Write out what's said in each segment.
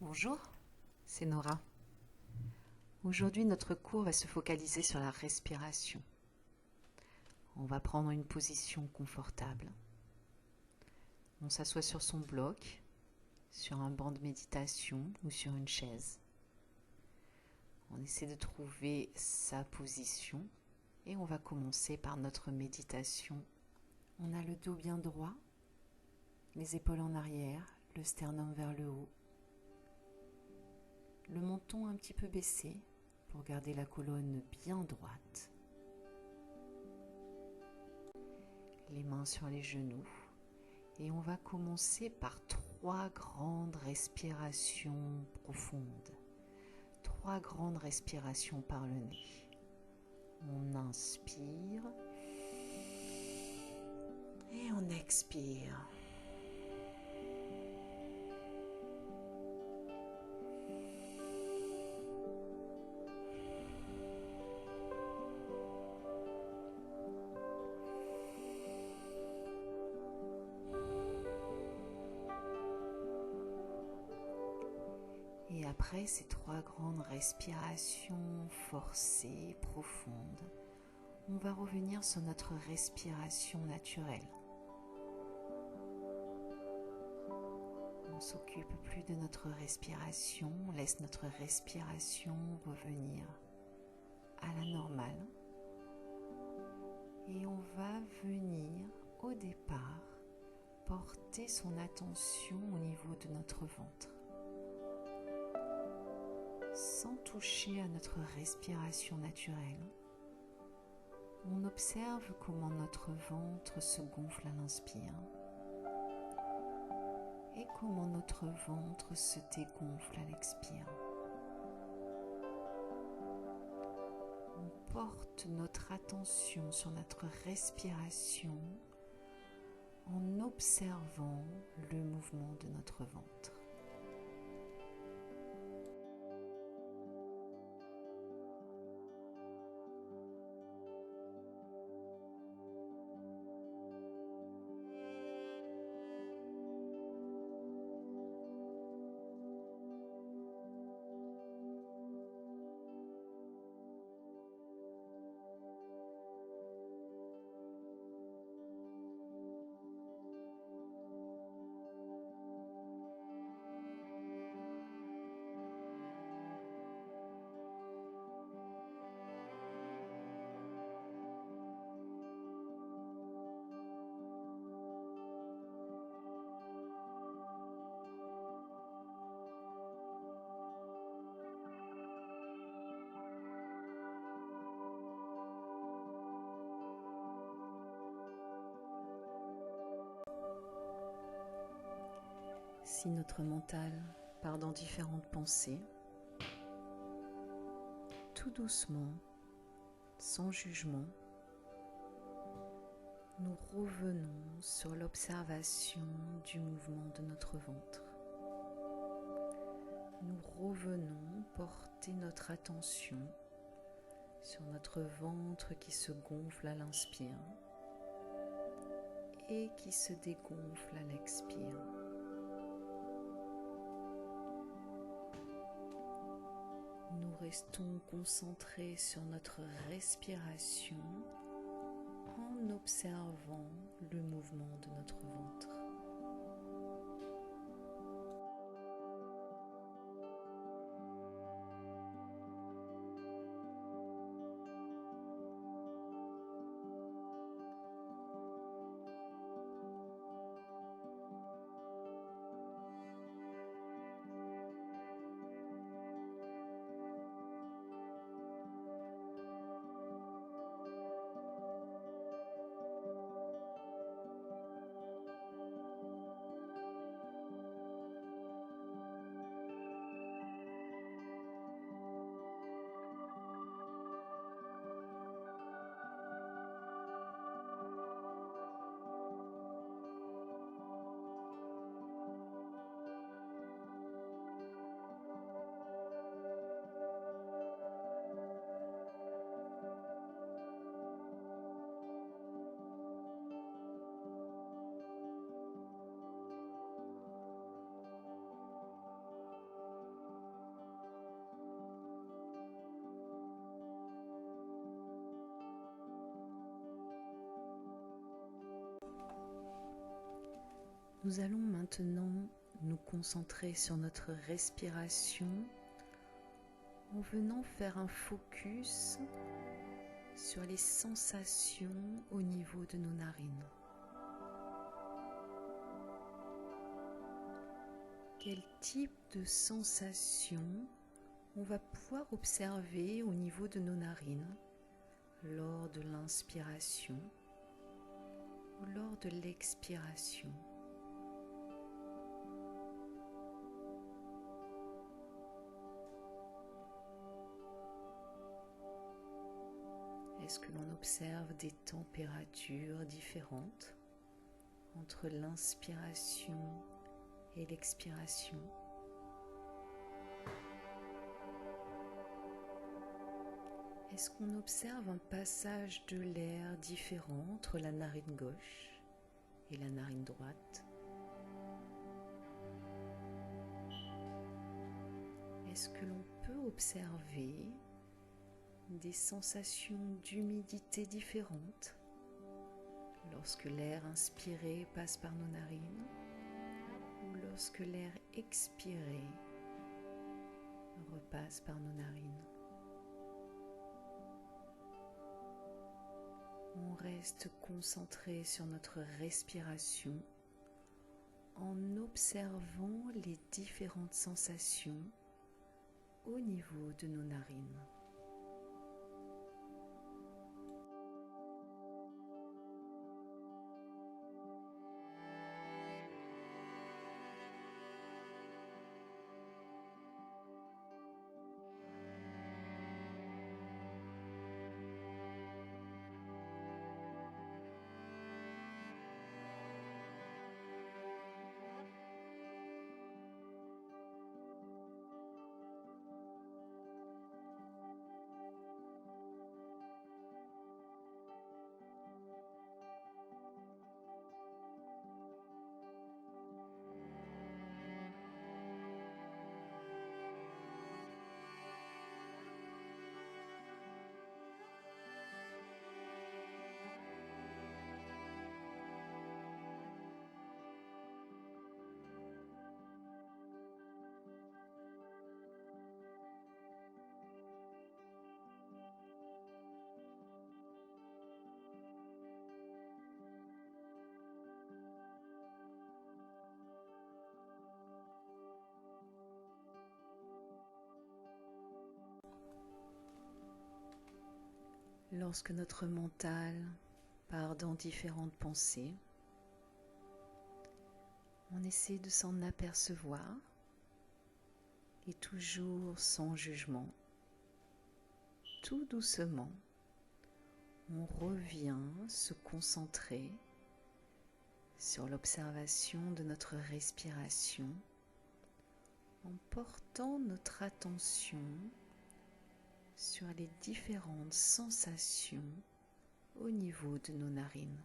Bonjour, c'est Nora. Aujourd'hui, notre cours va se focaliser sur la respiration. On va prendre une position confortable. On s'assoit sur son bloc, sur un banc de méditation ou sur une chaise. On essaie de trouver sa position et on va commencer par notre méditation. On a le dos bien droit, les épaules en arrière, le sternum vers le haut. Le menton un petit peu baissé pour garder la colonne bien droite. Les mains sur les genoux. Et on va commencer par 3 grandes respirations profondes. 3 grandes respirations par le nez. On inspire et on expire. Et après ces 3 grandes respirations forcées, profondes, on va revenir sur notre respiration naturelle. On ne s'occupe plus de notre respiration, on laisse notre respiration revenir à la normale. Et on va venir au départ porter son attention au niveau de notre ventre. Sans toucher à notre respiration naturelle, on observe comment notre ventre se gonfle à l'inspire et comment notre ventre se dégonfle à l'expire. On porte notre attention sur notre respiration en observant le mouvement de notre ventre. Si notre mental part dans différentes pensées, tout doucement, sans jugement, nous revenons sur l'observation du mouvement de notre ventre. Nous revenons porter notre attention sur notre ventre qui se gonfle à l'inspire et qui se dégonfle à l'expire. Nous restons concentrés sur notre respiration en observant le mouvement de notre ventre. Nous allons maintenant nous concentrer sur notre respiration en venant faire un focus sur les sensations au niveau de nos narines. Quel type de sensations on va pouvoir observer au niveau de nos narines lors de l'inspiration ou lors de l'expiration? Est-ce que l'on observe des températures différentes entre l'inspiration et l'expiration? Est-ce qu'on observe un passage de l'air différent entre la narine gauche et la narine droite? Est-ce que l'on peut observer des sensations d'humidité différentes lorsque l'air inspiré passe par nos narines ou lorsque l'air expiré repasse par nos narines? On reste concentré sur notre respiration en observant les différentes sensations au niveau de nos narines. Lorsque notre mental part dans différentes pensées, on essaie de s'en apercevoir et toujours sans jugement, tout doucement, on revient se concentrer sur l'observation de notre respiration en portant notre attention sur les différentes sensations au niveau de nos narines.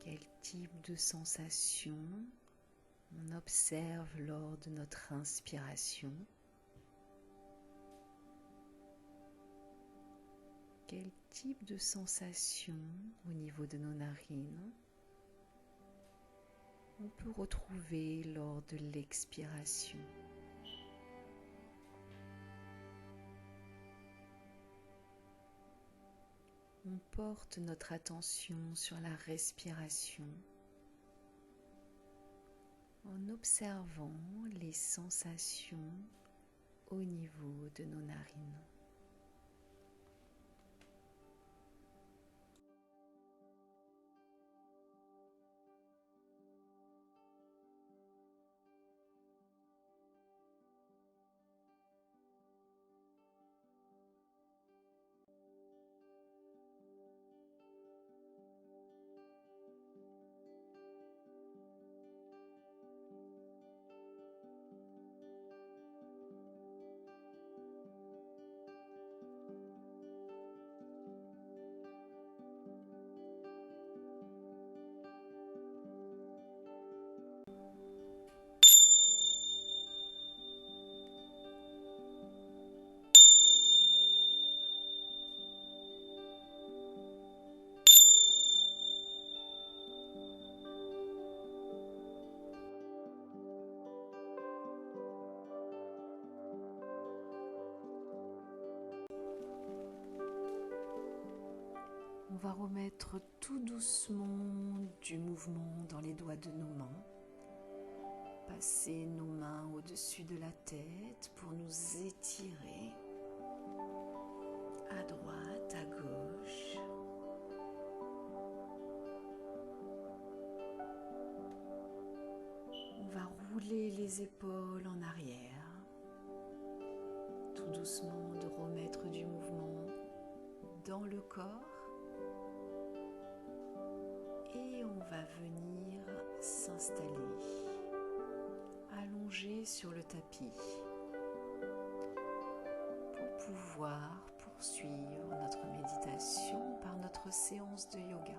Quel type de sensations on observe lors de notre inspiration? Quel type de sensations au niveau de nos narines on peut retrouver lors de l'expiration? On porte notre attention sur la respiration en observant les sensations au niveau de nos narines. va remettre tout doucement du mouvement dans les doigts de nos mains. Passer nos mains au-dessus de la tête pour nous étirer à droite, à gauche. On va rouler les épaules en arrière. Tout doucement de remettre du mouvement dans le corps. Et on va venir s'installer, allongé sur le tapis, pour pouvoir poursuivre notre méditation par notre séance de yoga.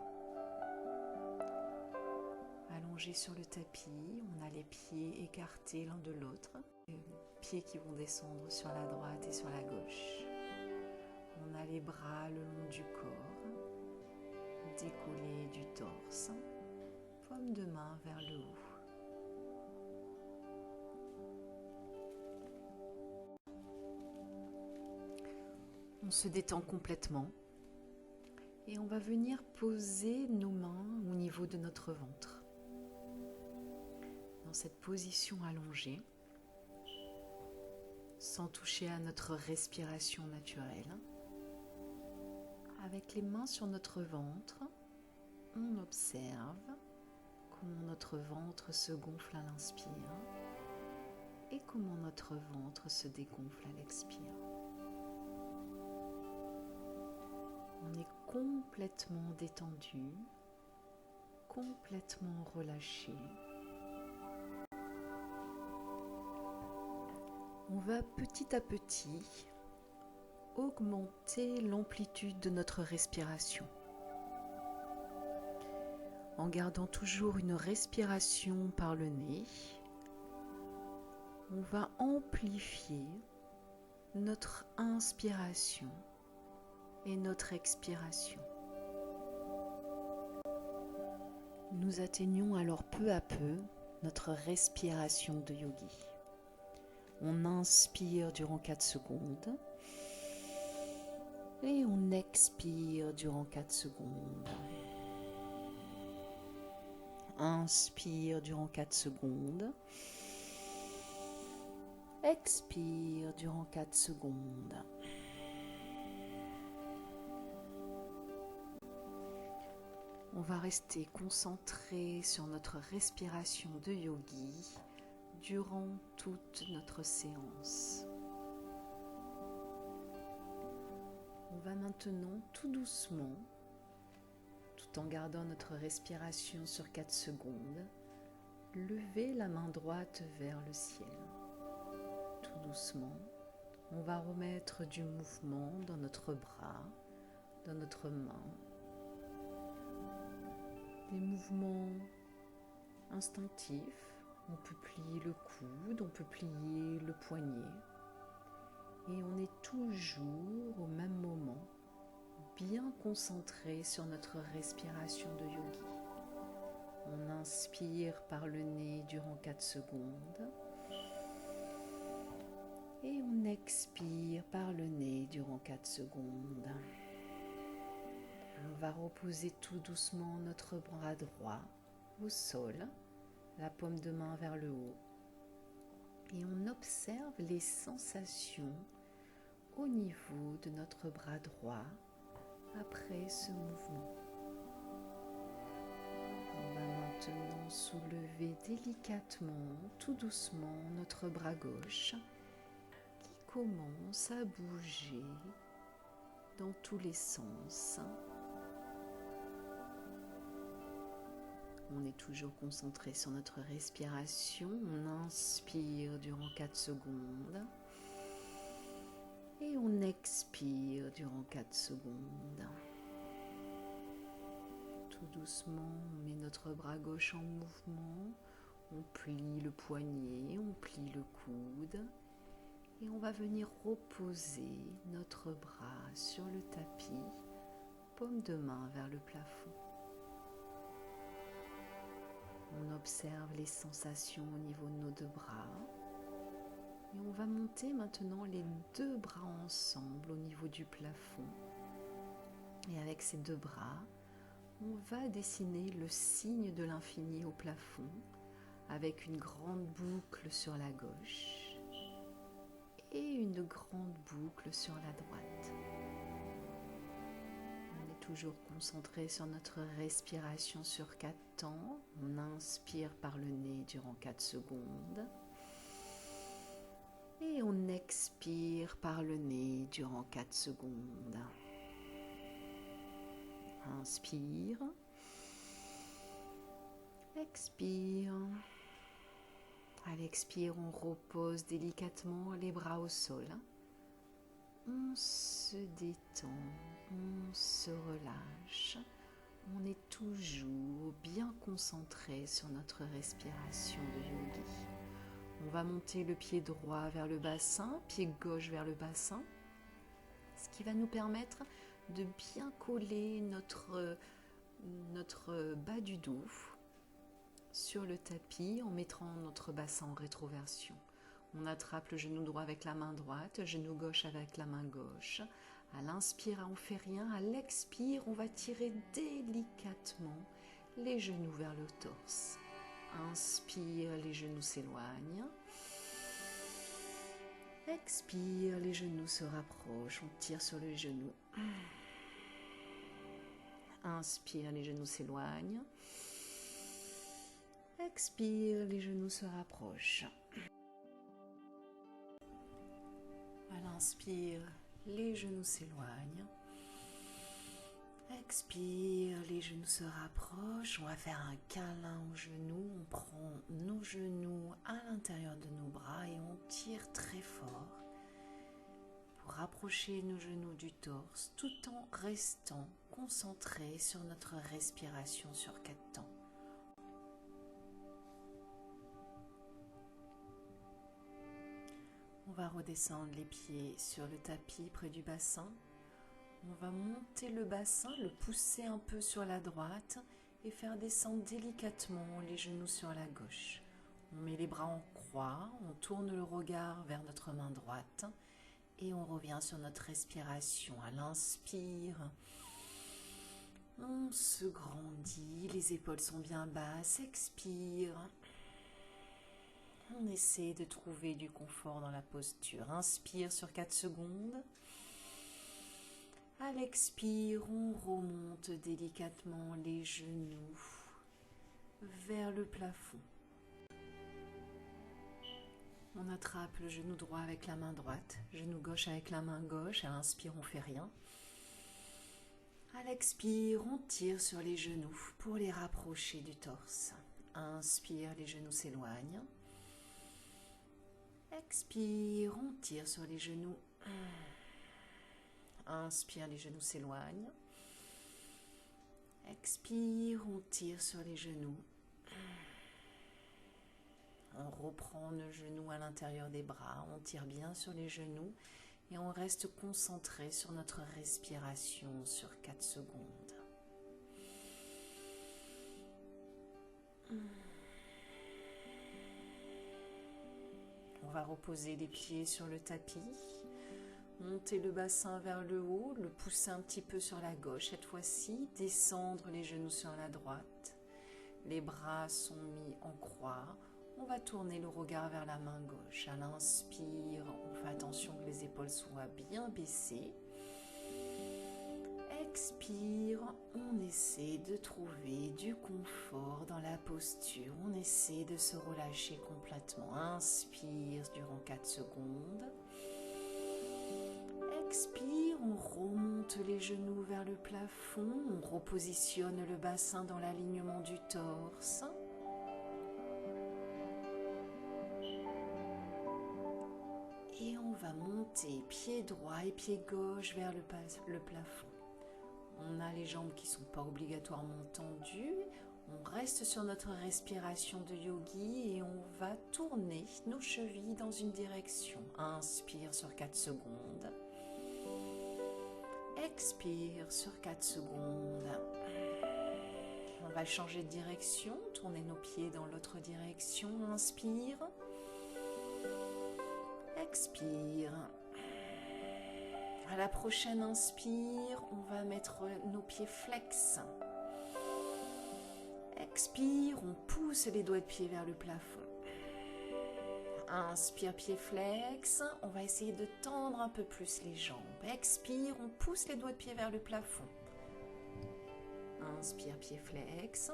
Allongé sur le tapis, on a les pieds écartés l'un de l'autre, les pieds qui vont descendre sur la droite et sur la gauche. On a les bras le long du corps, décollés du torse, paume de main vers le haut. On se détend complètement et on va venir poser nos mains au niveau de notre ventre. Dans cette position allongée, sans toucher à notre respiration naturelle, avec les mains sur notre ventre, on observe comment notre ventre se gonfle à l'inspire et comment notre ventre se dégonfle à l'expire. On est complètement détendu, complètement relâché. On va petit à petit augmenter l'amplitude de notre respiration. En gardant toujours une respiration par le nez, on va amplifier notre inspiration et notre expiration. Nous atteignons alors peu à peu notre respiration de yogi. On inspire durant 4 secondes et on expire durant 4 secondes. Inspire durant 4 secondes. Expire durant 4 secondes. On va rester concentré sur notre respiration de yogi durant toute notre séance. On va maintenant tout doucement, tout en gardant notre respiration sur 4 secondes, lever la main droite vers le ciel. Tout doucement, on va remettre du mouvement dans notre bras, dans notre main. Des mouvements instinctifs. On peut plier le coude, on peut plier le poignet. Et on est toujours au même moment, bien concentré sur notre respiration de yogi. On inspire par le nez durant 4 secondes. Et on expire par le nez durant 4 secondes. On va reposer tout doucement notre bras droit au sol, la paume de main vers le haut. Et on observe les sensations au niveau de notre bras droit après ce mouvement. On va maintenant soulever délicatement, tout doucement, notre bras gauche qui commence à bouger dans tous les sens. On est toujours concentré sur notre respiration. On inspire durant 4 secondes. Et on expire durant 4 secondes. Tout doucement, on met notre bras gauche en mouvement. On plie le poignet, on plie le coude. Et on va venir reposer notre bras sur le tapis, paume de main vers le plafond. On observe les sensations au niveau de nos 2 bras. Et on va monter maintenant les 2 bras ensemble au niveau du plafond. Et avec ces deux bras, on va dessiner le signe de l'infini au plafond avec une grande boucle sur la gauche et une grande boucle sur la droite. On est toujours concentré sur notre respiration sur 4 temps. On inspire par le nez durant 4 secondes. Et on expire par le nez durant 4 secondes. Inspire. Expire. À l'expire, on repose délicatement les bras au sol. On se détend, on se relâche. On est toujours bien concentré sur notre respiration de yogi. On va monter le pied droit vers le bassin, pied gauche vers le bassin, ce qui va nous permettre de bien coller notre bas du dos sur le tapis en mettant notre bassin en rétroversion. On attrape le genou droit avec la main droite, genou gauche avec la main gauche. À l'inspire, on ne fait rien. À l'expire, on va tirer délicatement les genoux vers le torse. Inspire, les genoux s'éloignent. Expire, les genoux se rapprochent. On tire sur les genoux. Inspire, les genoux s'éloignent. Expire, les genoux se rapprochent. À l'inspire, les genoux s'éloignent. Expire, les genoux se rapprochent. On va faire un câlin aux genoux. On prend nos genoux à l'intérieur de nos bras et on tire très fort pour rapprocher nos genoux du torse tout en restant concentré sur notre respiration sur 4 temps. On va redescendre les pieds sur le tapis près du bassin. On va monter le bassin, le pousser un peu sur la droite et faire descendre délicatement les genoux sur la gauche. On met les bras en croix, on tourne le regard vers notre main droite et on revient sur notre respiration. À l'inspire, on se grandit, les épaules sont bien basses. Expire. On essaie de trouver du confort dans la posture. Inspire sur 4 secondes. À l'expire, on remonte délicatement les genoux vers le plafond. On attrape le genou droit avec la main droite, genou gauche avec la main gauche. À l'inspire, on ne fait rien. À l'expire, on tire sur les genoux pour les rapprocher du torse. Inspire, les genoux s'éloignent. Expire, on tire sur les genoux. Inspire, les genoux s'éloignent. Expire, on tire sur les genoux. On reprend nos genoux à l'intérieur des bras, on tire bien sur les genoux et on reste concentré sur notre respiration sur 4 secondes. On va reposer les pieds sur le tapis, monter le bassin vers le haut, le pousser un petit peu sur la gauche cette fois-ci, descendre les genoux sur la droite. Les bras sont mis en croix. On va tourner le regard vers la main gauche. À l'inspire, on fait attention que les épaules soient bien baissées. Expire, on essaie de trouver du confort dans la posture. On essaie de se relâcher complètement. Inspire durant 4 secondes. Expire, on remonte les genoux vers le plafond. On repositionne le bassin dans l'alignement du torse. Et on va monter pied droit et pied gauche vers le plafond. On a les jambes qui ne sont pas obligatoirement tendues. On reste sur notre respiration de yogi et on va tourner nos chevilles dans une direction. Inspire sur 4 secondes. Expire sur 4 secondes. On va changer de direction, tourner nos pieds dans l'autre direction. Inspire. Expire. À la prochaine inspire, on va mettre nos pieds flex. Expire, on pousse les doigts de pied vers le plafond. Inspire, pied flex. On va essayer de tendre un peu plus les jambes. Expire, on pousse les doigts de pied vers le plafond. Inspire, pied flex.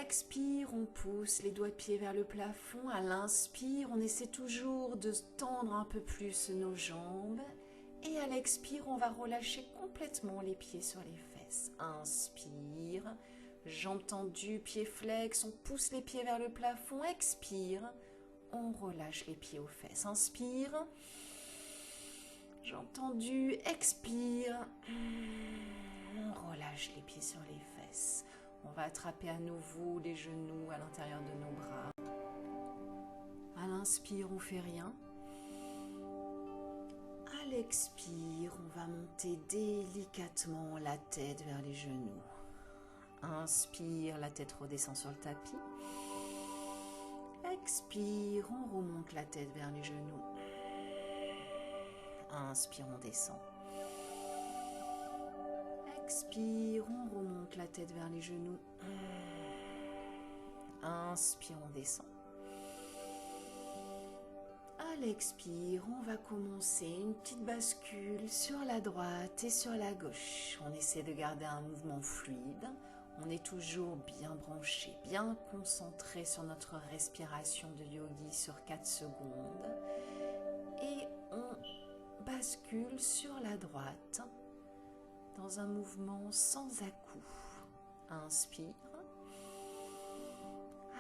Expire, on pousse les doigts de pied vers le plafond. À l'inspire, on essaie toujours de tendre un peu plus nos jambes. Et à l'expire, on va relâcher complètement les pieds sur les fesses. Inspire, jambes tendues, pieds flex, on pousse les pieds vers le plafond. Expire, on relâche les pieds aux fesses. Inspire, jambes tendues, expire, on relâche les pieds sur les fesses. On va attraper à nouveau les genoux à l'intérieur de nos bras. À l'inspire, on fait rien. À l'expire, on va monter délicatement la tête vers les genoux. Inspire, la tête redescend sur le tapis. Expire, on remonte la tête vers les genoux. Inspire, on descend. Expire, on remonte la tête vers les genoux. Inspire, on descend. À l'expire, on va commencer une petite bascule sur la droite et sur la gauche. On essaie de garder un mouvement fluide. On est toujours bien branché, bien concentré sur notre respiration de yogi sur 4 secondes. Et on bascule sur la droite dans un mouvement sans à-coups. Inspire.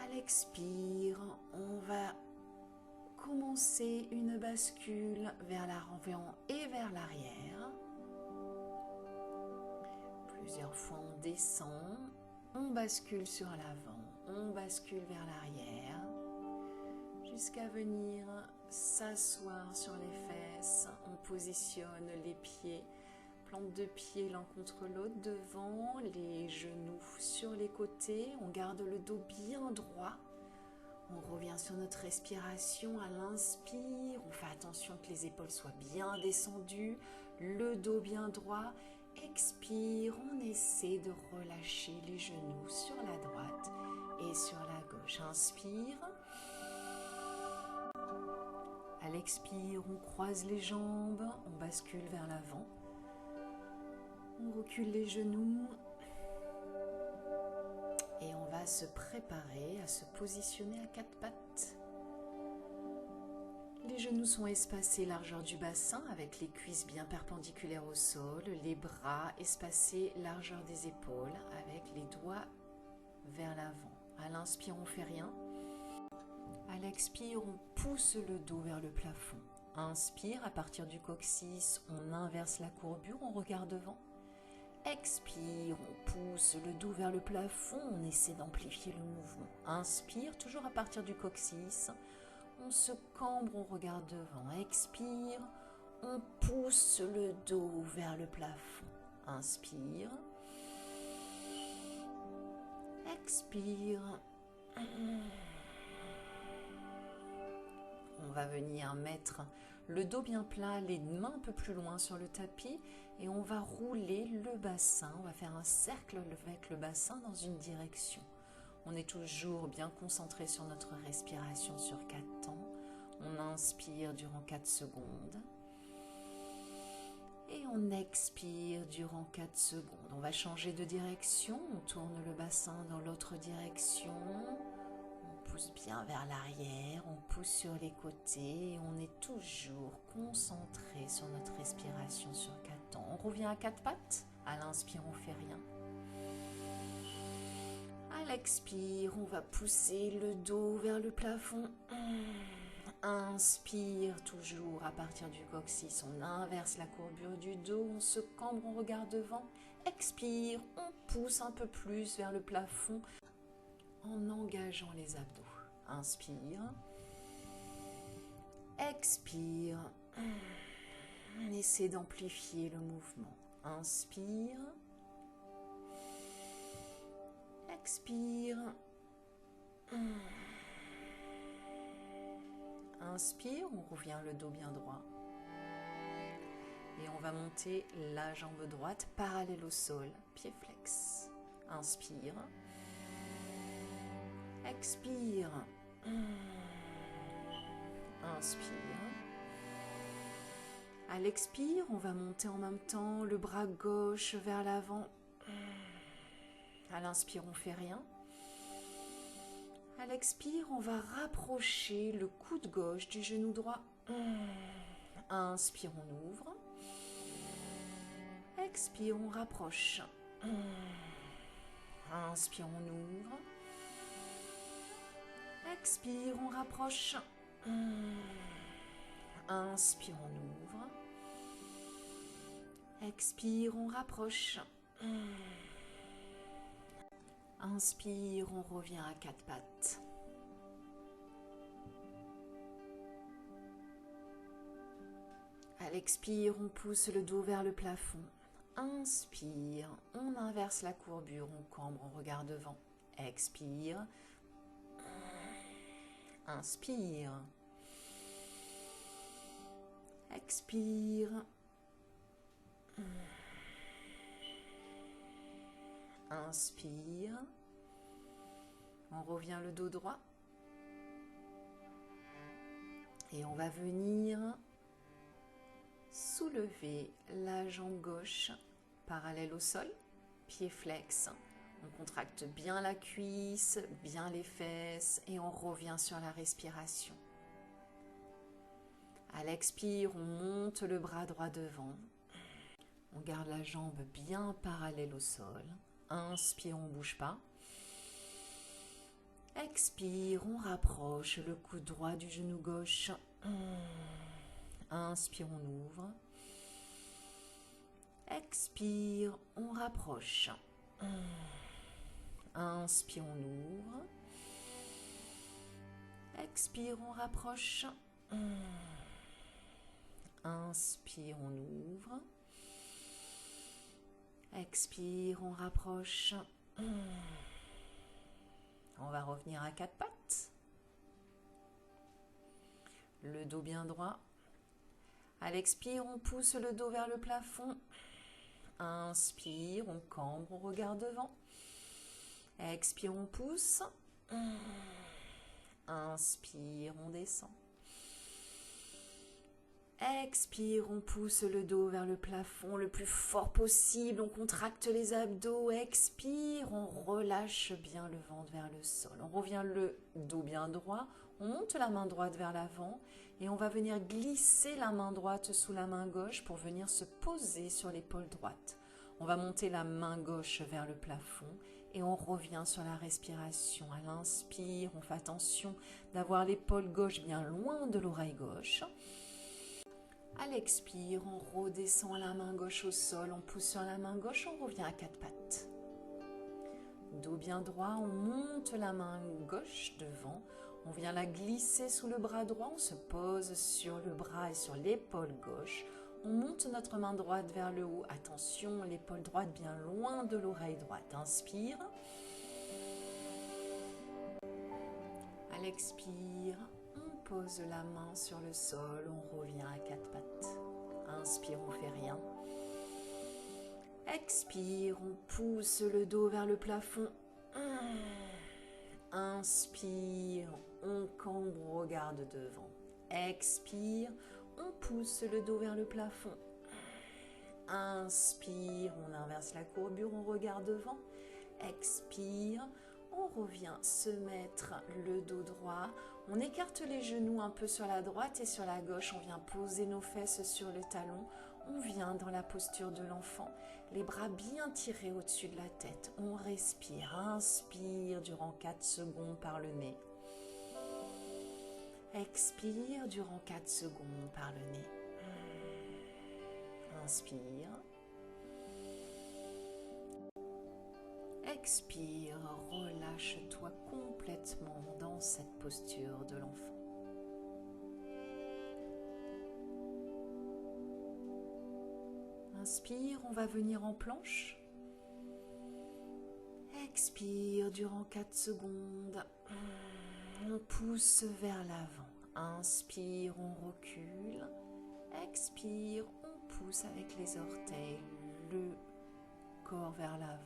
À l'expire, on va commencer une bascule vers l'avant et vers l'arrière. Plusieurs fois on descend, on bascule sur l'avant, on bascule vers l'arrière, jusqu'à venir s'asseoir sur les fesses. On positionne les pieds, plante de pied l'un contre l'autre devant, les genoux sur les côtés. On garde le dos bien droit. On revient sur notre respiration à l'inspire. On fait attention que les épaules soient bien descendues, le dos bien droit. Expire, on essaie de relâcher les genoux sur la droite et sur la gauche. Inspire. À l'expire, on croise les jambes, on bascule vers l'avant. On recule les genoux. Et on va se préparer à se positionner à 4 pattes. Les genoux sont espacés largeur du bassin avec les cuisses bien perpendiculaires au sol, les bras espacés largeur des épaules avec les doigts vers l'avant. À l'inspire, on fait rien. À l'expire, on pousse le dos vers le plafond. Inspire, à partir du coccyx, on inverse la courbure, on regarde devant. Expire, on pousse le dos vers le plafond, on essaie d'amplifier le mouvement. Inspire, toujours à partir du coccyx, on se cambre, on regarde devant. Expire, on pousse le dos vers le plafond. Inspire. Expire. On va venir mettre le dos bien plat, les mains un peu plus loin sur le tapis et on va rouler le bassin. On va faire un cercle avec le bassin dans une direction. On est toujours bien concentré sur notre respiration sur 4 temps. On inspire durant 4 secondes. Et on expire durant 4 secondes. On va changer de direction. On tourne le bassin dans l'autre direction. On pousse bien vers l'arrière. On pousse sur les côtés. On est toujours concentré sur notre respiration sur 4 temps. On revient à 4 pattes. À l'inspire, on ne fait rien. À l'expire, on va pousser le dos vers le plafond. Inspire toujours à partir du coccyx, on inverse la courbure du dos, on se cambre, on regarde devant. Expire, on pousse un peu plus vers le plafond en engageant les abdos. Inspire. Expire. On essaie d'amplifier le mouvement. Inspire. Expire. Inspire, on revient le dos bien droit. Et on va monter la jambe droite parallèle au sol, pied flex. Inspire. Expire. Inspire. À l'expire, on va monter en même temps le bras gauche vers l'avant. À l'inspire, on ne fait rien. À l'expire, on va rapprocher le coude gauche du genou droit. Inspire, on ouvre. Expire, on rapproche. Inspire, on ouvre. Expire, on rapproche. Inspire, on ouvre. Expire, on rapproche. Inspire, on revient à quatre pattes. À l'expire, on pousse le dos vers le plafond. Inspire, on inverse la courbure, on cambre, on regarde devant. Expire. Inspire. Expire. Inspire. On revient le dos droit. Et on va venir soulever la jambe gauche parallèle au sol, pied flex. On contracte bien la cuisse, bien les fesses et on revient sur la respiration. À l'expire, on monte le bras droit devant. On garde la jambe bien parallèle au sol. Inspire, on ne bouge pas. Expire, on rapproche le coude droit du genou gauche. Inspire, on ouvre. Expire, on rapproche. Inspire, on ouvre. Expire, on rapproche. Inspire, on ouvre. Expire, on rapproche. On va revenir à quatre pattes. Le dos bien droit. À l'expire, on pousse le dos vers le plafond. Inspire, on cambre, on regarde devant. Expire, on pousse. Inspire, on descend. Expire, on pousse le dos vers le plafond le plus fort possible. On contracte les abdos. Expire, on relâche bien le ventre vers le sol. On revient le dos bien droit. On monte la main droite vers l'avant et on va venir glisser la main droite sous la main gauche pour venir se poser sur l'épaule droite. On va monter la main gauche vers le plafond et on revient sur la respiration. À l'inspire, on fait attention d'avoir l'épaule gauche bien loin de l'oreille gauche. À l'expire, on redescend la main gauche au sol, on pousse sur la main gauche, on revient à quatre pattes. Dos bien droit, on monte la main gauche devant, on vient la glisser sous le bras droit, on se pose sur le bras et sur l'épaule gauche. On monte notre main droite vers le haut, attention, l'épaule droite bien loin de l'oreille droite. Inspire. À l'expire, on pose la main sur le sol, on revient à quatre pattes. Inspire, on ne fait rien. Expire, on pousse le dos vers le plafond. Inspire, on cambre, on regarde devant. Expire, on pousse le dos vers le plafond. Inspire, on inverse la courbure, on regarde devant. Expire, on revient se mettre le dos droit. On écarte les genoux un peu sur la droite et sur la gauche. On vient poser nos fesses sur le talon. On vient dans la posture de l'enfant. Les bras bien tirés au-dessus de la tête. On respire. Inspire durant 4 secondes par le nez. Expire durant 4 secondes par le nez. Inspire. Expire, relâche-toi complètement dans cette posture de l'enfant. Inspire, on va venir en planche. Expire durant 4 secondes. On pousse vers l'avant. Inspire, on recule. Expire, on pousse avec les orteils, le corps vers l'avant.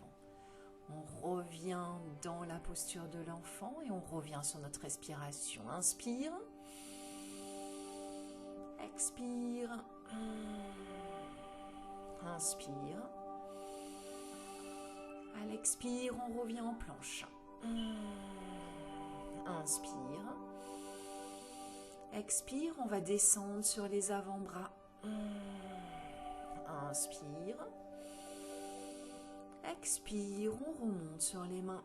On revient dans la posture de l'enfant et on revient sur notre respiration. Inspire. Expire. Inspire. À l'expire, on revient en planche. Inspire. Expire, on va descendre sur les avant-bras. Inspire. Expire, on remonte sur les mains.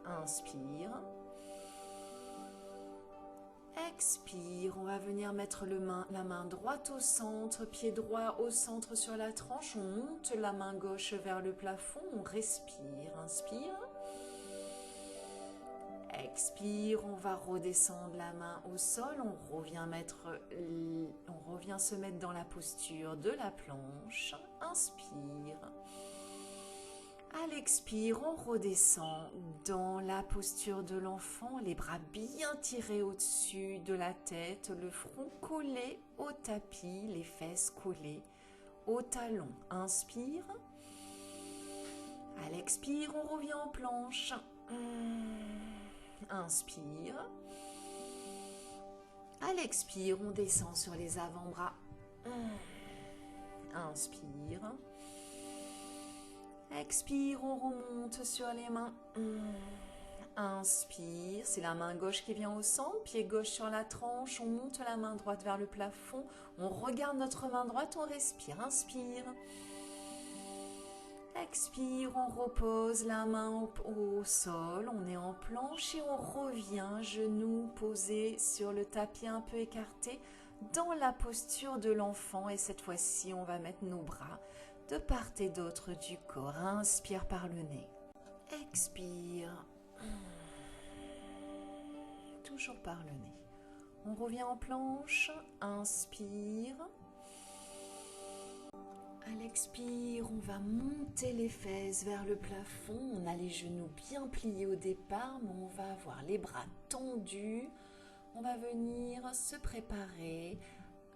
Inspire. Expire, on va venir mettre la main droite au centre, pied droit au centre sur la tranche. On monte la main gauche vers le plafond, on respire. Inspire. Expire, on va redescendre la main au sol, on revient se mettre dans la posture de la planche. Inspire. À l'expire, on redescend dans la posture de l'enfant, les bras bien tirés au-dessus de la tête, le front collé au tapis, les fesses collées au talon. Inspire. À l'expire, on revient en planche. Inspire. À l'expire, on descend sur les avant-bras. Inspire. Expire, on remonte sur les mains. Inspire, c'est la main gauche qui vient au centre, pied gauche sur la tranche, on monte la main droite vers le plafond, on regarde notre main droite, on respire. Inspire. Expire, on repose la main au sol, on est en planche et on revient, genoux posés sur le tapis un peu écarté, dans la posture de l'enfant. Et cette fois-ci, on va mettre nos bras de part et d'autre du corps. Inspire par le nez. Expire. Toujours par le nez. On revient en planche. Inspire. À l'expire, on va monter les fesses vers le plafond. On a les genoux bien pliés au départ, mais on va avoir les bras tendus. On va venir se préparer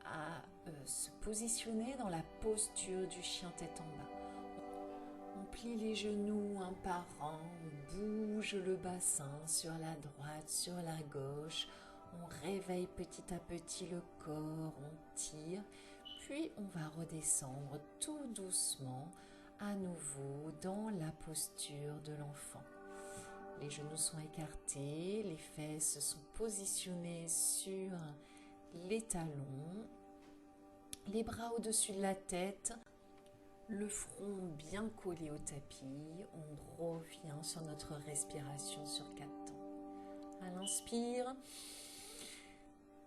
à se positionner dans la posture du chien tête en bas. On plie les genoux un par un, on bouge le bassin sur la droite, sur la gauche. On réveille petit à petit le corps, on tire. Puis on va redescendre tout doucement à nouveau dans la posture de l'enfant. Les genoux sont écartés, les fesses sont positionnées sur les talons, les bras au-dessus de la tête, le front bien collé au tapis. On revient sur notre respiration sur 4 temps. À l'inspire,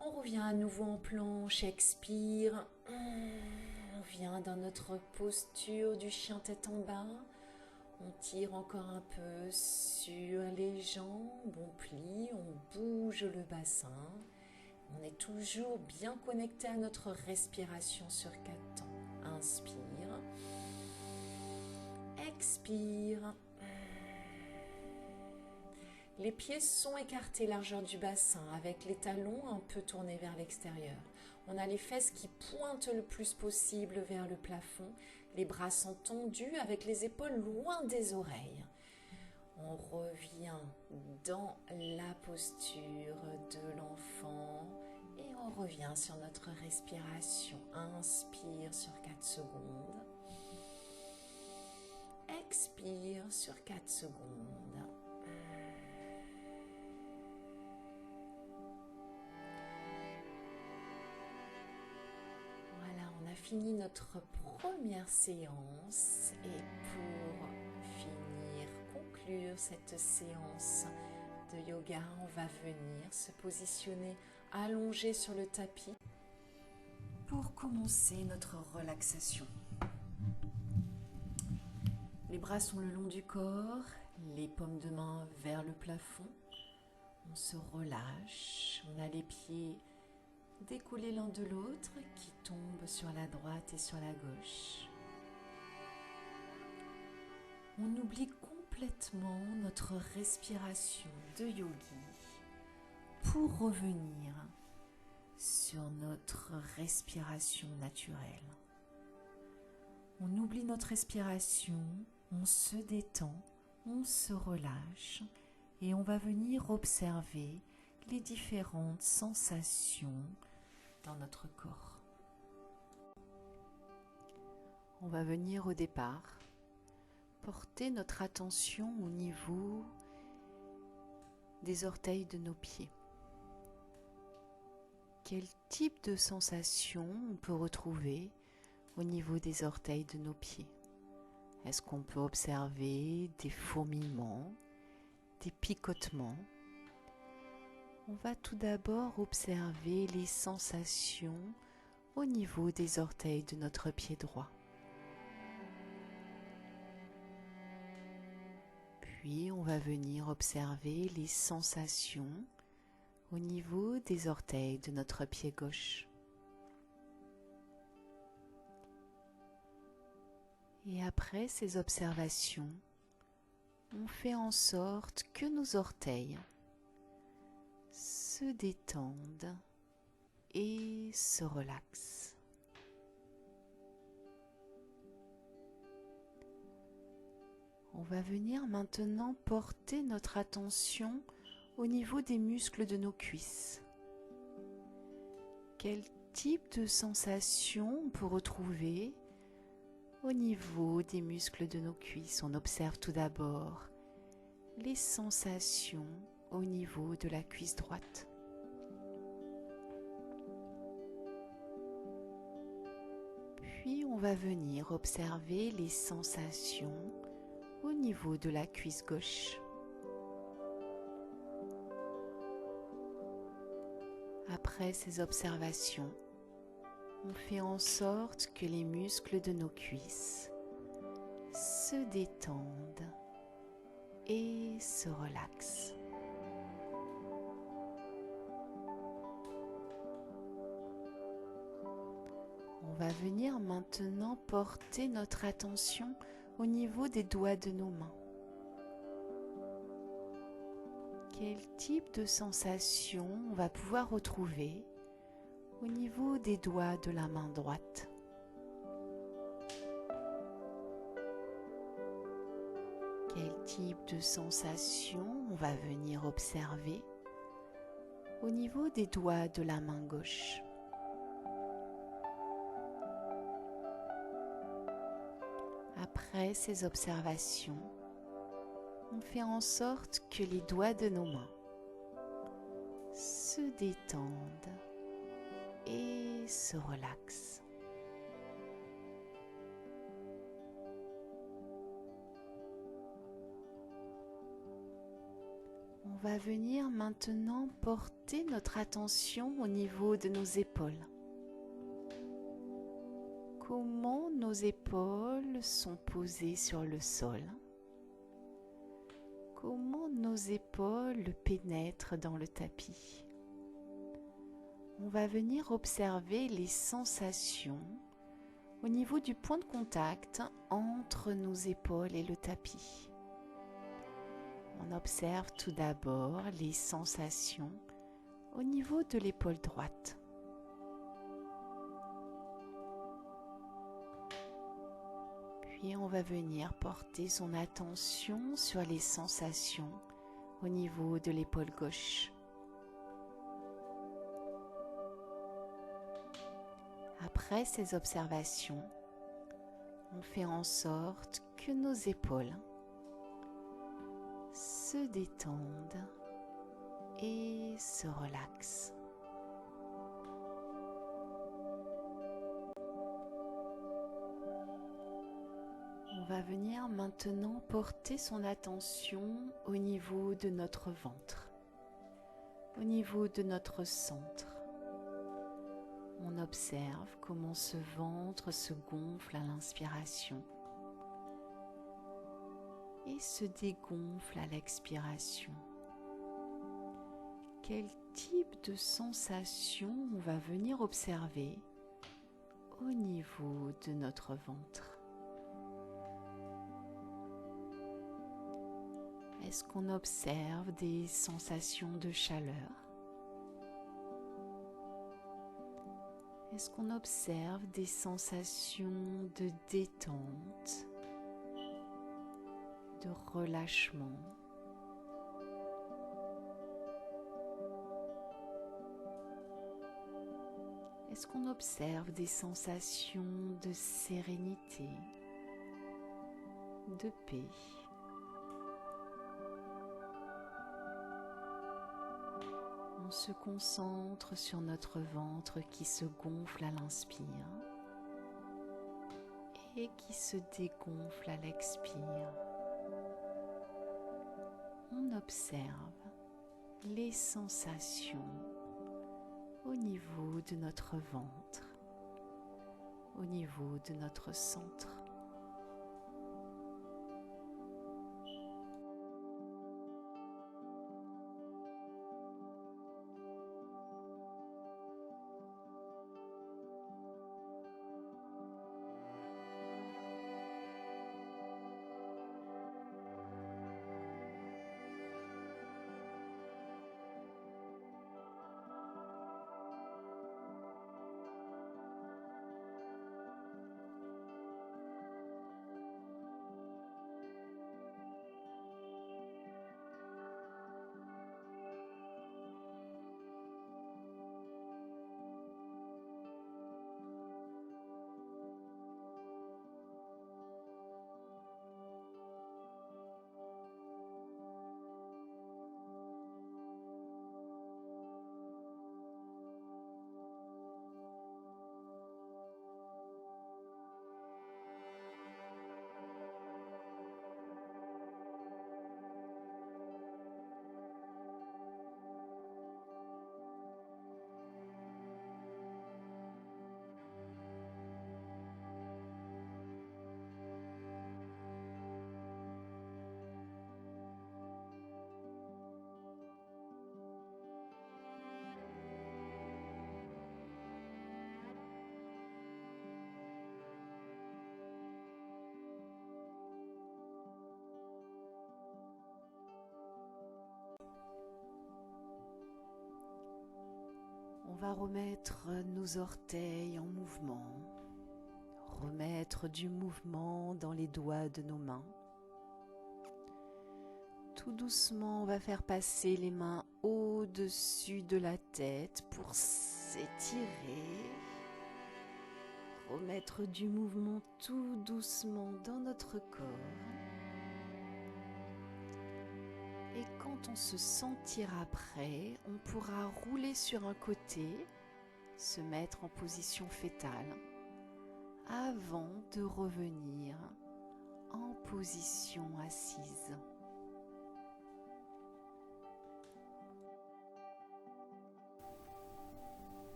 on revient à nouveau en planche, expire. On vient dans notre posture du chien tête en bas. On tire encore un peu sur les jambes, on plie, on bouge le bassin. On est toujours bien connecté à notre respiration sur 4 temps. Inspire. Expire. Les pieds sont écartés largeur du bassin avec les talons un peu tournés vers l'extérieur. On a les fesses qui pointent le plus possible vers le plafond. Les bras sont tendus avec les épaules loin des oreilles. On revient dans la posture de l'enfant et on revient sur notre respiration. Inspire sur 4 secondes. Expire sur 4 secondes. On a fini notre première séance et pour conclure cette séance de yoga, on va venir se positionner allongé sur le tapis pour commencer notre relaxation. Les bras sont le long du corps, les paumes de main vers le plafond. On se relâche, on a les pieds découlés l'un de l'autre qui tombent sur la droite et sur la gauche. On oublie complètement notre respiration de yogi pour revenir sur notre respiration naturelle. On oublie notre respiration, on se détend, on se relâche et on va venir observer les différentes sensations dans notre corps. On va venir au départ porter notre attention au niveau des orteils de nos pieds. Quel type de sensation on peut retrouver au niveau des orteils de nos pieds? Est-ce qu'on peut observer des fourmillements, des picotements? On va tout d'abord observer les sensations au niveau des orteils de notre pied droit. Puis on va venir observer les sensations au niveau des orteils de notre pied gauche. Et après ces observations, on fait en sorte que nos orteils se détendent et se relaxent. On va venir maintenant porter notre attention au niveau des muscles de nos cuisses. Quel type de sensation on peut retrouver au niveau des muscles de nos cuisses? On observe tout d'abord les sensations au niveau de la cuisse droite. Puis on va venir observer les sensations au niveau de la cuisse gauche. Après ces observations, on fait en sorte que les muscles de nos cuisses se détendent et se relaxent. On va venir maintenant porter notre attention au niveau des doigts de nos mains. Quel type de sensation on va pouvoir retrouver au niveau des doigts de la main droite? Quel type de sensation on va venir observer au niveau des doigts de la main gauche? Après ces observations, on fait en sorte que les doigts de nos mains se détendent et se relaxent. On va venir maintenant porter notre attention au niveau de nos épaules. Comment nos épaules sont posées sur le sol? Comment nos épaules pénètrent dans le tapis? On va venir observer les sensations au niveau du point de contact entre nos épaules et le tapis. On observe tout d'abord les sensations au niveau de l'épaule droite. Puis on va venir porter son attention sur les sensations au niveau de l'épaule gauche. Après ces observations, on fait en sorte que nos épaules se détendent et se relaxent. On va venir maintenant porter son attention au niveau de notre ventre, au niveau de notre centre. On observe comment ce ventre se gonfle à l'inspiration et se dégonfle à l'expiration. Quel type de sensation on va venir observer au niveau de notre ventre? Est-ce qu'on observe des sensations de chaleur? Est-ce qu'on observe des sensations de détente, de relâchement? Est-ce qu'on observe des sensations de sérénité, de paix? On se concentre sur notre ventre qui se gonfle à l'inspire et qui se dégonfle à l'expire. On observe les sensations au niveau de notre ventre, au niveau de notre centre. On va remettre nos orteils en mouvement, remettre du mouvement dans les doigts de nos mains. Tout doucement, on va faire passer les mains au-dessus de la tête pour s'étirer. Remettre du mouvement tout doucement dans notre corps. Et quand on se sentira prêt, on pourra rouler sur un côté, se mettre en position fétale, avant de revenir en position assise.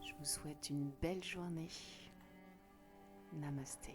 Je vous souhaite une belle journée. Namasté.